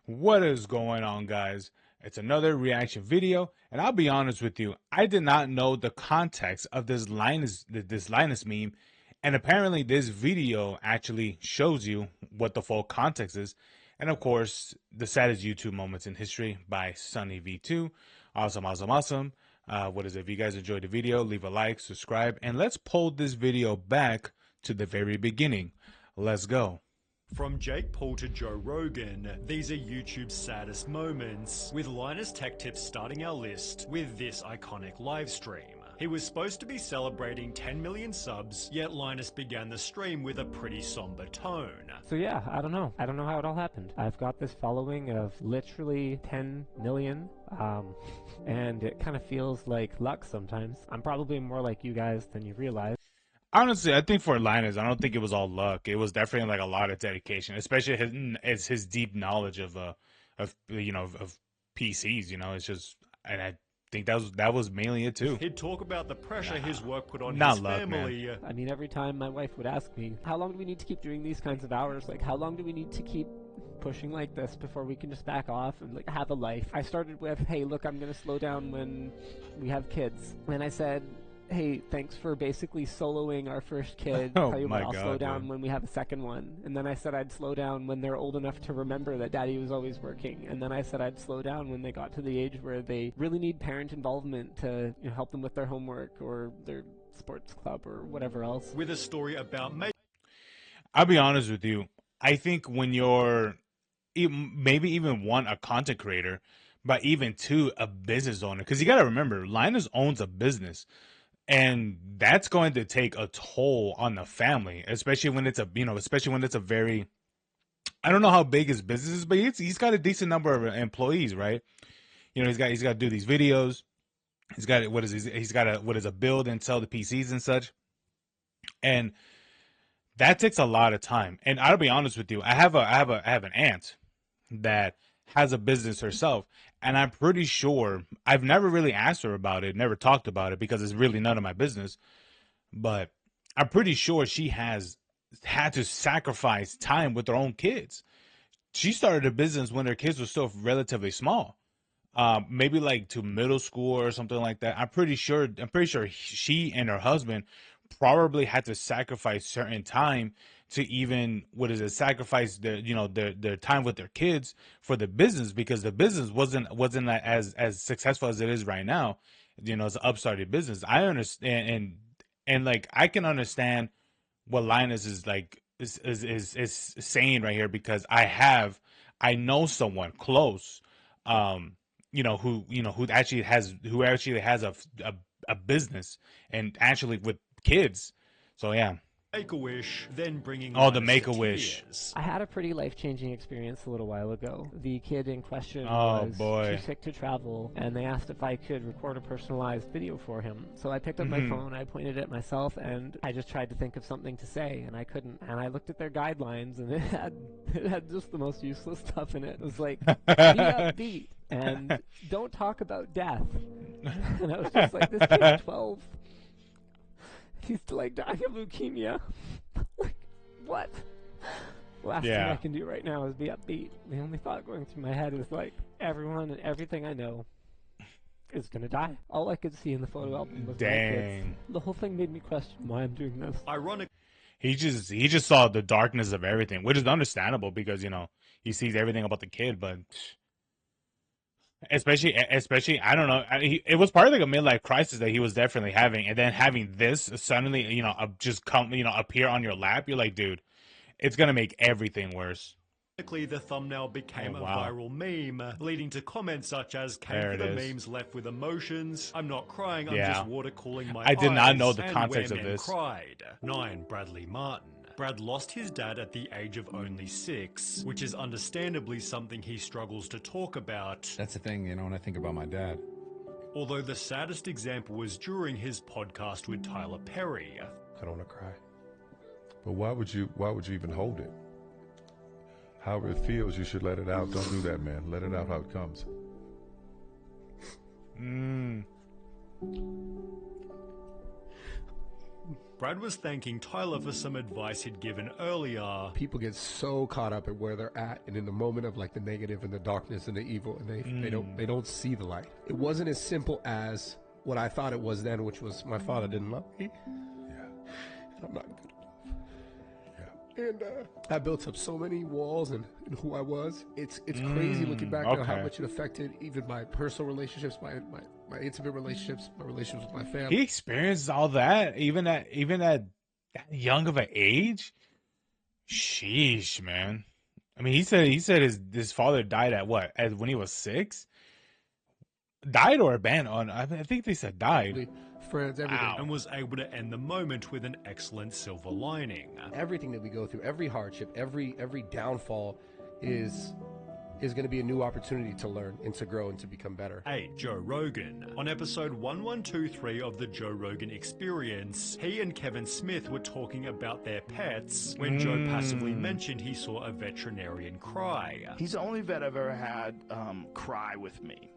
What is going on, guys? It's another reaction video, and I'll be honest with you, I did not know the context of this Linus meme, and apparently this video actually shows you what the full context is. And of course, the saddest YouTube moments in history by Sunny V2. Awesome, awesome, awesome. What is it? If you guys enjoyed the video, leave a like, subscribe, and let's pull this video back to the very beginning. Let's go. From Jake Paul to Joe Rogan, these are YouTube's saddest moments, with Linus Tech Tips starting our list with this iconic livestream. He was supposed to be celebrating 10 million subs, yet Linus began the stream with a pretty somber tone. So yeah, I don't know how it all happened. I've got this following of literally 10 million, and it kind of feels like luck sometimes. I'm probably more like you guys than you realize. Honestly, I think for Linus, I don't think it was all luck. It was definitely like a lot of dedication, especially his deep knowledge of PCs. It's just, and I think that was mainly it too. He'd talk about the pressure his work put on Not his luck, family. man. I mean, every time my wife would ask me, how long do we need to keep doing these kinds of hours? Like, how long do we need to keep pushing like this before we can just back off and like have a life? I started with, hey, look, I'm gonna slow down when we have kids. And I said, hey, thanks for basically soloing our first kid. Oh Tell you what, my I'll God, slow down dude. when we have a second one. And then I said I'd slow down when they're old enough to remember that daddy was always working. And then I said I'd slow down when they got to the age where they really need parent involvement to help them with their homework or their sports club or whatever else. With a story about I'll be honest with you. I think when you're maybe even one, a content creator, but even two, a business owner, because you got to remember, Linus owns a business. And that's going to take a toll on the family, especially when it's a very, I don't know how big his business is, but he's got a decent number of employees, right? He's got to do these videos. He's got to build and sell the PCs and such, and that takes a lot of time. And I'll be honest with you, I have an aunt that has a business herself, and I'm pretty sure I've never really asked her about it, never talked about it because it's really none of my business, but I'm pretty sure she has had to sacrifice time with her own kids. She started a business when her kids were still relatively small, maybe like to middle school or something like that. I'm pretty sure she and her husband probably had to sacrifice certain time to even sacrifice their time with their kids for the business, because the business wasn't as successful as it is right now. It's an upstarted business. I understand, and like I can understand what Linus is like is saying right here, because I know someone close, who actually has a business, and actually with kids. So yeah. Make-A-Wish, then bringing Oh, the Linus to Make-A-Wish. tears. I had a pretty life-changing experience a little while ago. The kid in question Oh, was boy. too sick to travel, and they asked if I could record a personalized video for him. So I picked up my phone, I pointed at myself, and I just tried to think of something to say, and I couldn't. And I looked at their guidelines, and it had just the most useless stuff in it. It was like, be upbeat, and don't talk about death. And I was just like, this kid's 12. He's like dying of leukemia. Like, what? Last thing I can do right now is be upbeat. The only thought going through my head is like, everyone and everything I know is gonna die. All I could see in the photo album was my kids. The whole thing made me question why I'm doing this. Ironic. He just saw the darkness of everything, which is understandable because he sees everything about the kid, but especially I don't know, it was part of like a midlife crisis that he was definitely having, and then having this suddenly just come appear on your lap. You're like, dude, it's gonna make everything worse. The thumbnail became a viral meme, leading to comments such as, came There for the it is. memes left with emotions, I'm not crying, I'm Yeah. just water cooling my eyes. I did not know the and context where of men this. cried. 9. Bradley Martin. Brad lost his dad at the age of only 6, which is understandably something he struggles to talk about. That's the thing, when I think about my dad. Although the saddest example was during his podcast with Tyler Perry. I don't want to cry. But why would you even hold it? However it feels, you should let it out. Don't do that, man. Let it out how it comes. Brad was thanking Tyler for some advice he'd given earlier. People get so caught up in where they're at and in the moment of like the negative and the darkness and the evil, and they don't see the light. It wasn't as simple as what I thought it was then, which was my father didn't love me. Yeah. And I'm not good enough. Yeah. And I built up so many walls and who I was. It's crazy looking back on how much it affected even my personal relationships, my intimate relationships, my relationships with my family. He experienced all that even at that young of an age. Sheesh, man. I mean, he said his father died at what? When he was 6? Died or abandoned? I think they said died. Friends, everything. Wow. And was able to end the moment with an excellent silver lining. Everything that we go through, every hardship, every downfall is going to be a new opportunity to learn and to grow and to become better. Hey, Joe Rogan. On episode 1123 of the Joe Rogan Experience, he and Kevin Smith were talking about their pets when Joe passively mentioned he saw a veterinarian cry. He's the only vet I've ever had cry with me.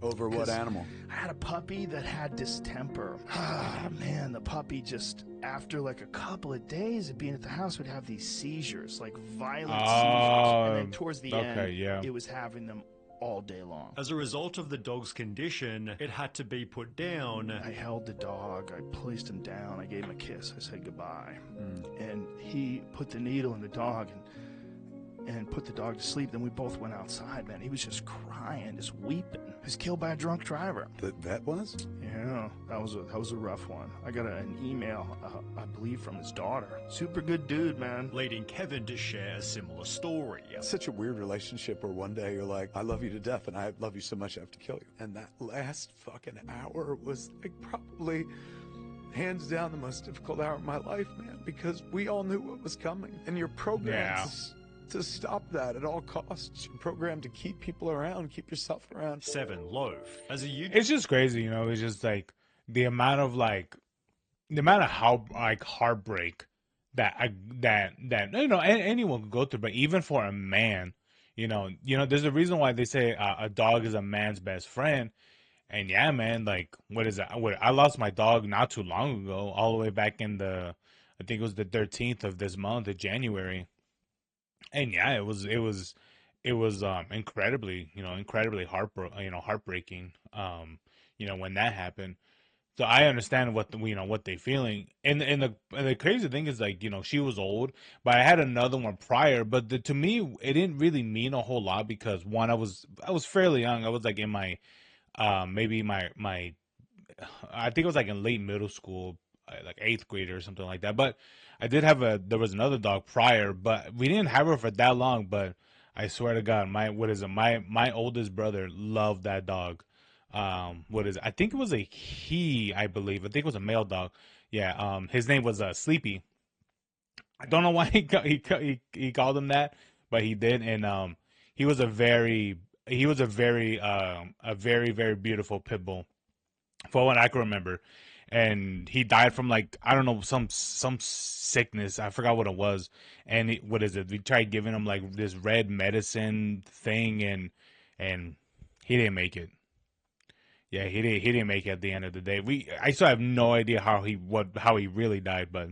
Over what animal? I had a puppy that had distemper. Ah, man, the puppy just, after like a couple of days of being at the house, would have these seizures, like violent seizures. And then towards the end, it was having them all day long. As a result of the dog's condition, it had to be put down. I held the dog, I placed him down, I gave him a kiss, I said goodbye. And he put the needle in the dog and put the dog to sleep. Then we both went outside, man. He was just crying, just weeping. He was killed by a drunk driver. The vet was? Yeah, that was a rough one. I got an email, I believe, from his daughter. Super good dude, man. Leading Kevin to share a similar story. It's such a weird relationship where one day you're like, I love you to death and I love you so much I have to kill you. And that last fucking hour was like probably hands down the most difficult hour of my life, man, because we all knew what was coming. And you're programmed to stop that at all costs. You're programmed to keep people around, keep yourself around. 7 Loaf. As a YouTuber, it's just crazy, you know. It's just like the amount of how like heartbreak that you know anyone could go through, but even for a man, you know, there's a reason why they say a dog is a man's best friend. And yeah, man, like what is that? I lost my dog not too long ago, all the way back in I think it was the 13th of this month of January. And yeah, it was incredibly heartbreaking, when that happened. So I understand what they're feeling. And the crazy thing is, like, she was old, but I had another one prior, but to me it didn't really mean a whole lot because one, I was fairly young. I was like in my maybe my I think it was like in late middle school, like 8th grade or something like that. But I did have there was another dog prior, but we didn't have her for that long. But I swear to God, my oldest brother loved that dog. I think it was I believe. I think it was a male dog. Yeah. His name was Sleepy. I don't know why he called him that, but he did. And he was a very very beautiful pit bull, for what I can remember. And he died from, like, I don't know, some sickness. I forgot what it was. And we tried giving him like this red medicine thing, and he didn't make it. Yeah, he didn't make it at the end of the day. I still have no idea how he really died, but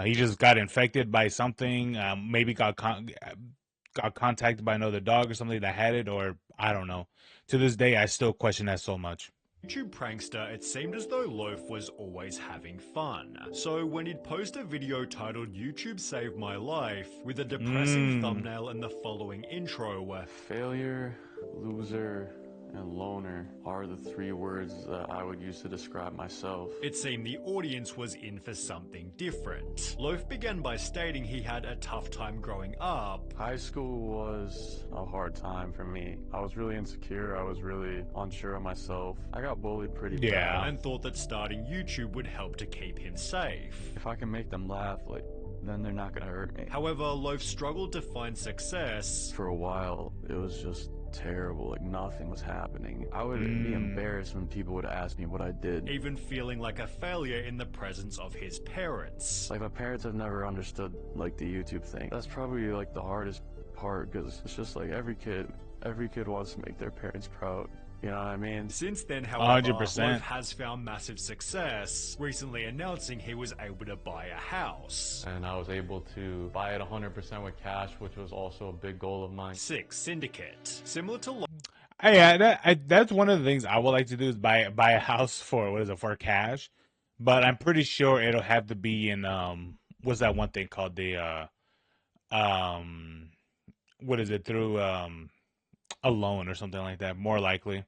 he just got infected by something. Maybe got contacted by another dog or something that had it, or I don't know. To this day, I still question that so much. YouTube prankster, it seemed as though Loaf was always having fun. So when he'd post a video titled YouTube Saved My Life with a depressing thumbnail and the following intro, failure, loser, and loner are the 3 words that I would use to describe myself. It seemed the audience was in for something different. Loaf began by stating he had a tough time growing up. High school was a hard time for me. I was really insecure. I was really unsure of myself. I got bullied pretty bad. And thought that starting YouTube would help to keep him safe. If I can make them laugh, then they're not gonna hurt me. However, Loaf struggled to find success. For a while, it was just terrible. Like, nothing was happening. I would be embarrassed when people would ask me what I did. Even feeling like a failure in the presence of his parents. Like, my parents have never understood, like, the YouTube thing. That's probably, like, the hardest part, because it's just like every kid wants to make their parents proud. You know what I mean? Since then, however, 100%. Loaf has found massive success, recently announcing he was able to buy a house. And I was able to buy it 100% with cash, which was also a big goal of mine. 6. Syndicate. Similar to Yeah, that's one of the things I would like to do is buy a house for cash, but I'm pretty sure it'll have to be in what's that one thing called the what is it through a loan or something like that, more likely.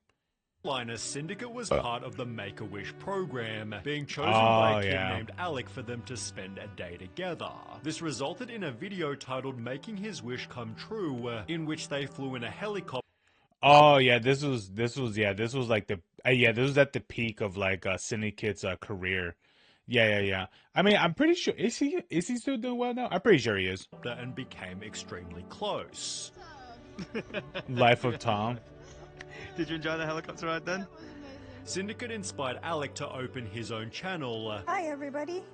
Linus, Syndicate was part of the Make-A-Wish program, being chosen by a kid named Alec for them to spend a day together. This resulted in a video titled Making His Wish Come True, in which they flew in a helicopter. Oh yeah, this was like the this was at the peak of like Syndicate's career. Yeah. I mean, I'm pretty sure is he still doing well now? I'm pretty sure he is. And became extremely close. Life of Tom. Did you enjoy the helicopter ride then? Syndicate inspired Alec to open his own channel. Hi everybody.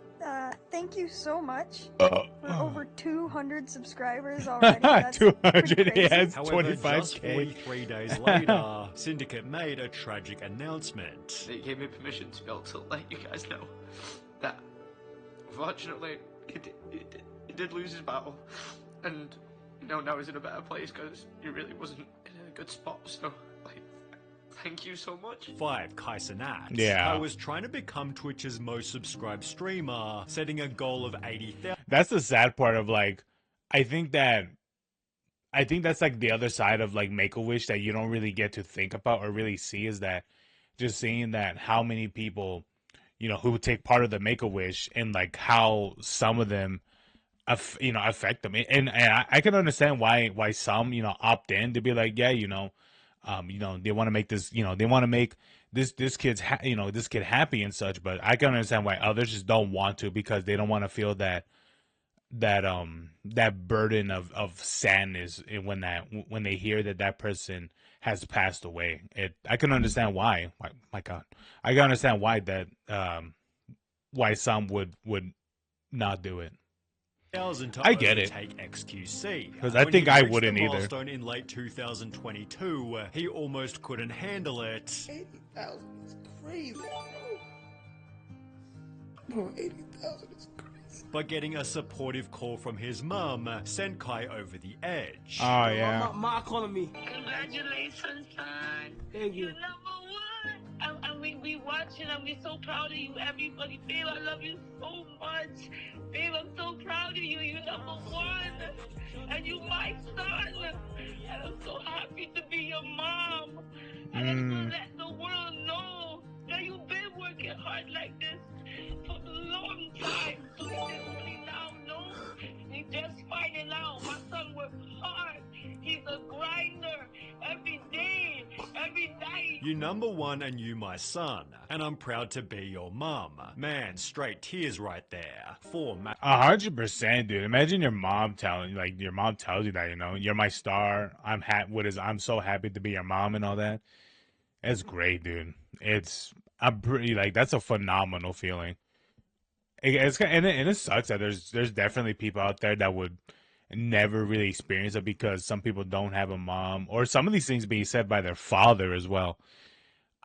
Thank you so much. We're over 200 subscribers already. That's 200, he has However, 25K. just 43 days later, Syndicate made a tragic announcement. They gave me permission to be able to let you guys know that, unfortunately, he did lose his battle, and now he's in a better place because he really wasn't in a good spot. So, thank you so much. 5. Kaisenat. Yeah. I was trying to become Twitch's most subscribed streamer, setting a goal of 80,000. That's the sad part of like, I think that's like the other side of like Make-A-Wish that you don't really get to think about or really see, is that just seeing that how many people, who would take part of the Make-A-Wish and like how some of them affect them. And I can understand why some, opt in to be like, yeah, they want to make this, they want to make this kid happy and such, but I can understand why others just don't want to, because they don't want to feel that burden of sadness when they hear that person has passed away. I can understand why. My God, I can understand why why some would not do it. I get it, take XQC. Because I think I wouldn't either. Milestone in late 2022, he almost couldn't handle it. 80,000 is crazy, bro. 80,000 is crazy. But getting a supportive call from his mum sent Kai over the edge. Oh yeah. Ma calling me. Congratulations, son. Thank you. You're number one. And we watching and we're so proud of you, everybody. Babe, I love you so much. Babe, I'm so proud of you. You're number one. And you my son. And I'm so happy to be your mom. And I just want to let the world know that you've been working hard like this for a long time. So you just only now know. You just finding out. My son works hard. He's a grinder every day, every night. You number one and you my son. And I'm proud to be your mum. Man, straight tears right there. 4. 100%, dude. Imagine your mom tells you that, you're my star. I'm so happy to be your mom and all that. It's great, dude. I'm pretty that's a phenomenal feeling. And it sucks that there's definitely people out there that would never really experience it because some people don't have a mom, or some of these things being said by their father as well.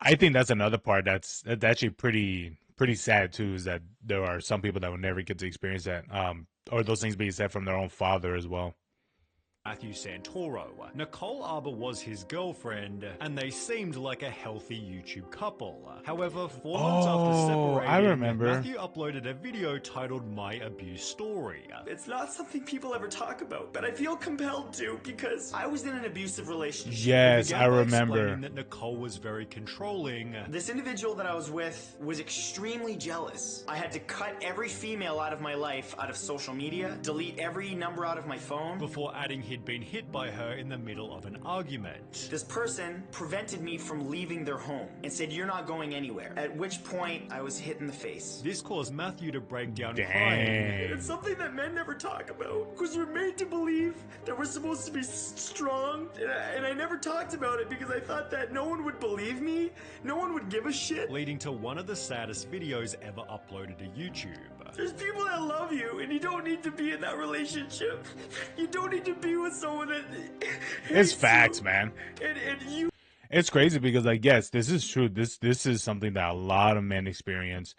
I think that's another part that's actually pretty sad too, is that there are some people that will never get to experience that, or those things being said from their own father as well. Matthew Santoro. Nicole Arbor was his girlfriend, and they seemed like a healthy YouTube couple. However, 4 months after separating, I remember. Matthew uploaded a video titled My Abuse Story. It's not something people ever talk about, but I feel compelled to because I was in an abusive relationship. Yes, I remember. Explaining that Nicole was very controlling. This individual that I was with was extremely jealous. I had to cut every female out of my life, out of social media, delete every number out of my phone. Before adding he'd been hit by her in the middle of an argument. This person prevented me from leaving their home and said, "You're not going anywhere." At which point, I was hit in the face. This caused Matthew to break down Dang. crying. It's something that men never talk about, because we're made to believe that we're supposed to be strong, and I never talked about it because I thought that no one would believe me, no one would give a shit. Leading to one of the saddest videos ever uploaded to YouTube. There's people that love you, and you don't need to be in that relationship. You don't need to be with someone that It's facts, man. And you. It's crazy because, like, yes, this is true. This is something that a lot of men experience.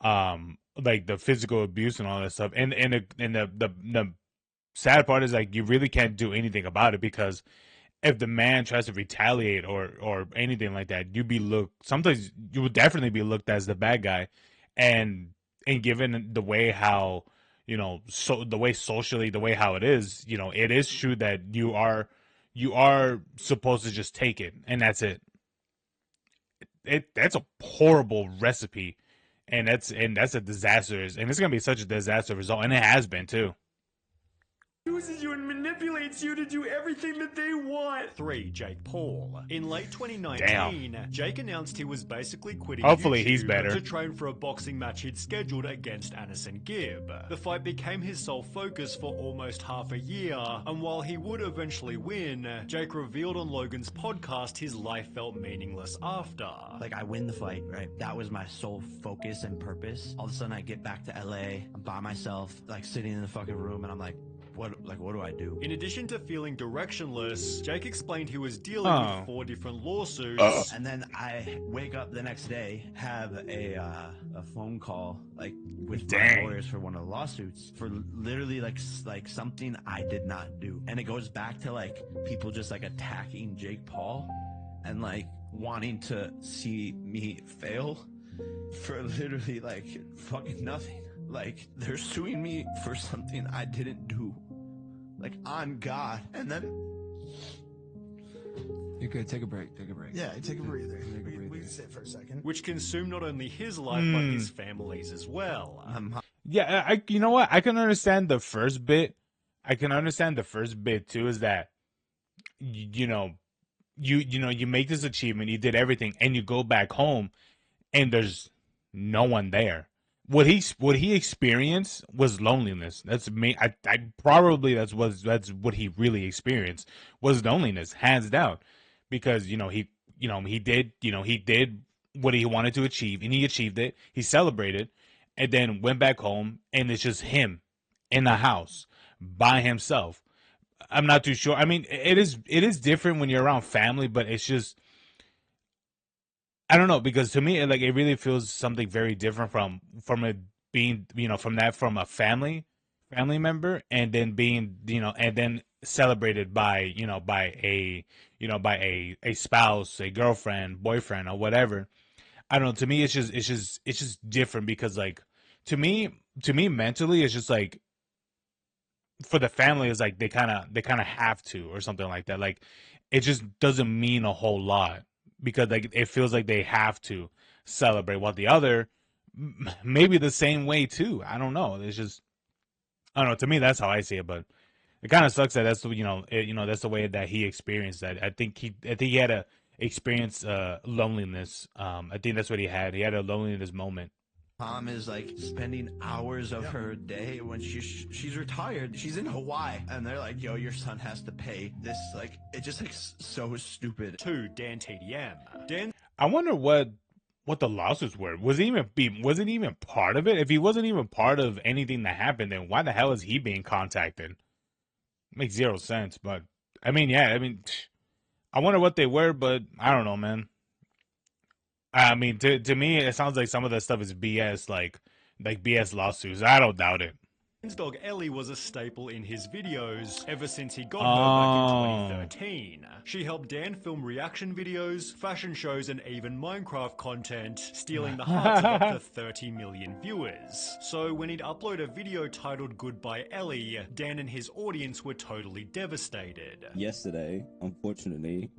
Like the physical abuse and all that stuff. And the sad part is, like, you really can't do anything about it, because if the man tries to retaliate or anything like that, you'd be looked. Sometimes you would definitely be looked as the bad guy, and given the way how, so the way socially, the way how it is, it is true that you are supposed to just take it, and that's it. That's a horrible recipe, and that's a disaster, and it's gonna be such a disaster result, and it has been too. Uses you and manipulates you to do everything that they want. 3. Jake Paul. In late 2019, Damn. Jake announced he was basically quitting Hopefully YouTube he's better. to train for a boxing match he'd scheduled against Anderson Gibb. The fight became his sole focus for almost half a year, and while he would eventually win, Jake revealed on Logan's podcast his life felt meaningless after. Like, I win the fight, right? That was my sole focus and purpose. All of a sudden, I get back to LA, I'm by myself, like, sitting in the fucking room, and I'm like, what do I do? In addition to feeling directionless, Jake explained he was dealing with 4 different lawsuits. And then I wake up the next day, have a phone call, like, with my lawyers for one of the lawsuits for literally like something I did not do. And it goes back to, like, people just, like, attacking Jake Paul and, like, wanting to see me fail for literally, like, fucking nothing. Like, they're suing me for something I didn't do. Like, on God. And then... You're good. Take a break. Take a break. Yeah, take a breather. We can sit for a second. Which consumed not only his life, but his family's as well. Yeah, you know what? I can understand the first bit. I can understand the first bit too, is that, you make this achievement, you did everything, and you go back home, and there's no one there. What he experienced was loneliness. That's me. I probably that's what he really experienced, was loneliness, hands down, because he did what he wanted to achieve, and he achieved it. He celebrated, and then went back home, and it's just him in the house by himself. I'm not too sure. I mean, it is different when you're around family, but it's just, I don't know, because to me, it really feels something very different from it being, from a family member, and then being, and then celebrated by a spouse, a girlfriend, boyfriend, or whatever. I don't know. To me, it's just different, because, like, to me mentally, it's just like, for the family, it's like they kind of have to, or something like that. Like, it just doesn't mean a whole lot, because, like, it feels like they have to celebrate, while the other maybe the same way too. I don't know. It's just, I don't know. To me, that's how I see it. But it kind of sucks that that's that's the way that he experienced that. I think he had to experience loneliness. I think that's what he had. He had a loneliness moment. Mom is, like, spending hours of her day when she's retired. She's in Hawaii, and they're like, yo, your son has to pay this. Like, it just, like, so stupid. 2. Dan TDM. I wonder what the lawsuits were. Wasn't even part of it? If he wasn't even part of anything that happened, then why the hell is he being contacted? Makes zero sense. But I mean, yeah, I wonder what they were, but I don't know, man. I mean, to me, it sounds like some of that stuff is BS, like BS lawsuits. I don't doubt it. Dan's dog Ellie was a staple in his videos ever since he got her back in 2013. She helped Dan film reaction videos, fashion shows, and even Minecraft content, stealing the hearts of up to 30 million viewers. So when he'd upload a video titled Goodbye Ellie, Dan and his audience were totally devastated. Yesterday, unfortunately,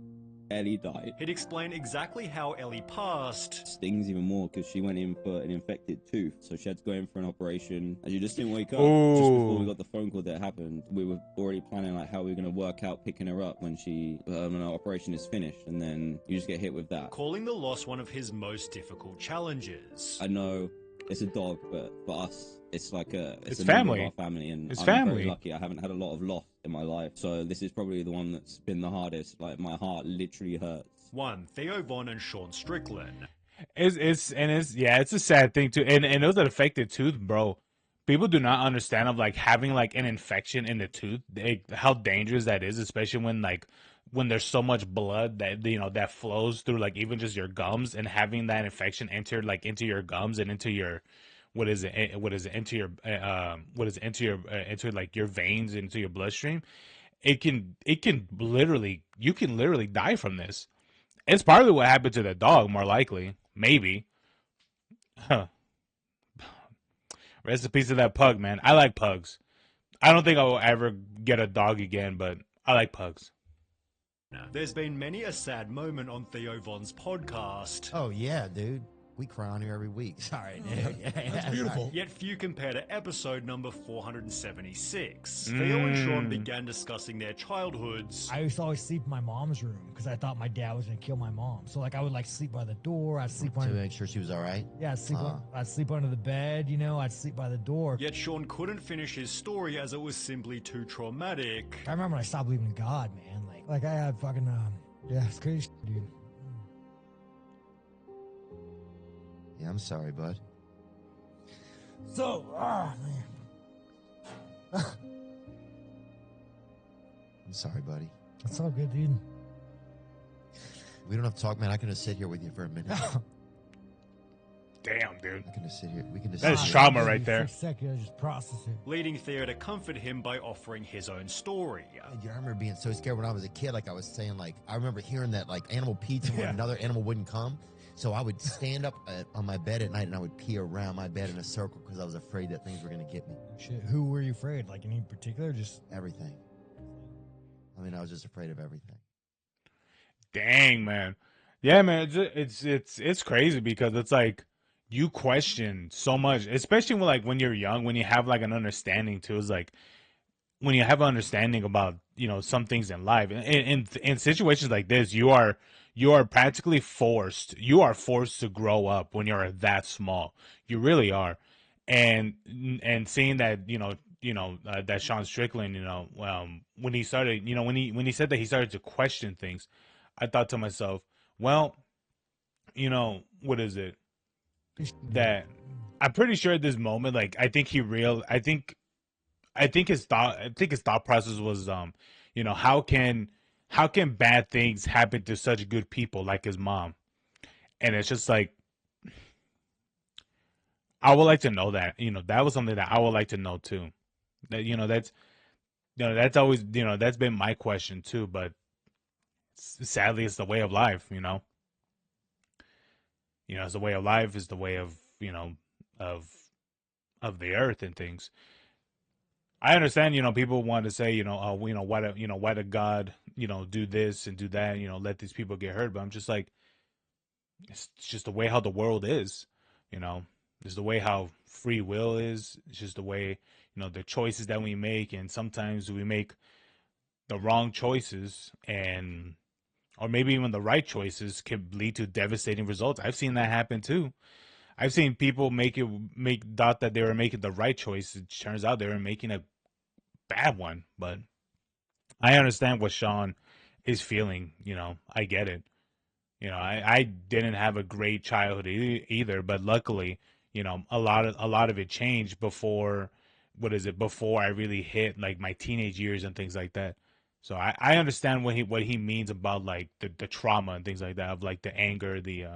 Ellie died. He'd explain exactly how Ellie passed. Stings even more because she went in for an infected tooth, so she had to go in for an operation, and she just didn't wake up. Ooh. Just before we got the phone call that happened, we were already planning, like, how we were going to work out picking her up when our operation is finished, and then you just get hit with that. Calling the loss one of his most difficult challenges. I know it's a dog, but for us, it's like it's a family. member of our family, and It's I'm family. very lucky. I haven't had a lot of loss in my life, so this is probably the one that's been the hardest. Like, my heart literally hurts. 1. Theo Von and Sean Strickland. It's a sad thing too, and it was an affected tooth, bro. people do not understand of like having like an infection in the tooth, how dangerous that is, especially when there's so much blood that that flows through like even just your gums, and having that infection enter like into your gums and into your into your into like your veins, into your bloodstream. It can literally, you can literally die from this. It's probably what happened to the dog, more likely, maybe. Huh. Rest in peace to that pug, man. I like pugs. I don't think I will ever get a dog again, but I like pugs. There's been many a sad moment on Theo Von's podcast. Oh yeah, dude. We cry on here every week. Sorry, dude. That's beautiful. Yet few compare to episode number 476. Theo and Sean began discussing their childhoods. I used to always sleep in my mom's room because I thought my dad was gonna kill my mom. So like I would like sleep by the door. I'd sleep to make sure she was all right. Yeah, I'd sleep under the bed. You know, I'd sleep by the door. Yet Sean couldn't finish his story as it was simply too traumatic. I remember when I stopped believing in God, man. Like I had fucking yeah, it's crazy, dude. Yeah, I'm sorry, bud. So, man. I'm sorry, buddy. It's all good, dude. We don't have to talk, man. I can just sit here with you for a minute. Damn, dude. I can just sit here. We can just. That's trauma right there. Just process it. Leading Theo to comfort him by offering his own story. Dude, I remember being so scared when I was a kid. Like I was saying, like I remember hearing that like animal peed when another animal wouldn't come. So I would stand up on my bed at night and I would pee around my bed in a circle because I was afraid that things were going to get me. Shit, who were you afraid? Like any particular? Just everything. I mean, I was just afraid of everything. Dang, man. Yeah, man. It's crazy because it's like you question so much, especially when you're young, when you have like an understanding too. It's like when you have an understanding about some things in life. In situations like this, you are practically forced. You are forced to grow up when you're that small. You really are. And seeing that that Sean Strickland, when he started, when he said that he started to question things, I thought to myself, well, what is it that I'm pretty sure at this moment, like I think his thought process was how can bad things happen to such good people like his mom? And it's just like, I would like to know that. That was something that I would like to know too. That that's always that's been my question too. But sadly, it's the way of life. It's the way of life. It's the way of of the earth and things. I understand, people want to say, why did God, do this and do that, let these people get hurt. But I'm just like, it's just the way how the world is, it's the way how free will is. It's just the way, the choices that we make. And sometimes we make the wrong choices, or maybe even the right choices can lead to devastating results. I've seen that happen too. I've seen people thought that they were making the right choice. It turns out they were making a bad one. But I understand what Sean is feeling. I get it. I didn't have a great childhood either, but luckily, a lot of it changed before I really hit like my teenage years and things like that. So I understand what he means about like the trauma and things like that, of like the anger, the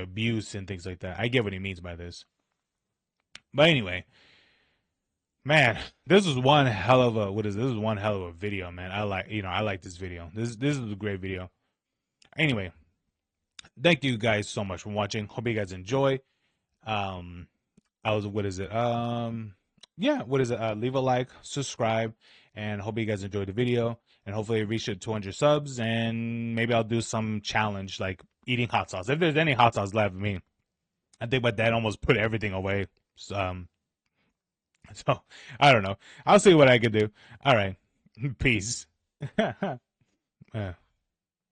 abuse and things like that. I get what he means by this. But anyway, man, this was one hell of a video, man. I like this video. This is a great video. Anyway, thank you guys so much for watching. Hope you guys enjoy. Leave a like, subscribe, and hope you guys enjoyed the video. And hopefully it reached 200 subs, and maybe I'll do some challenge like eating hot sauce. If there's any hot sauce left, I think my dad almost put everything away. So I don't know. I'll see what I can do. All right. Peace. Yeah.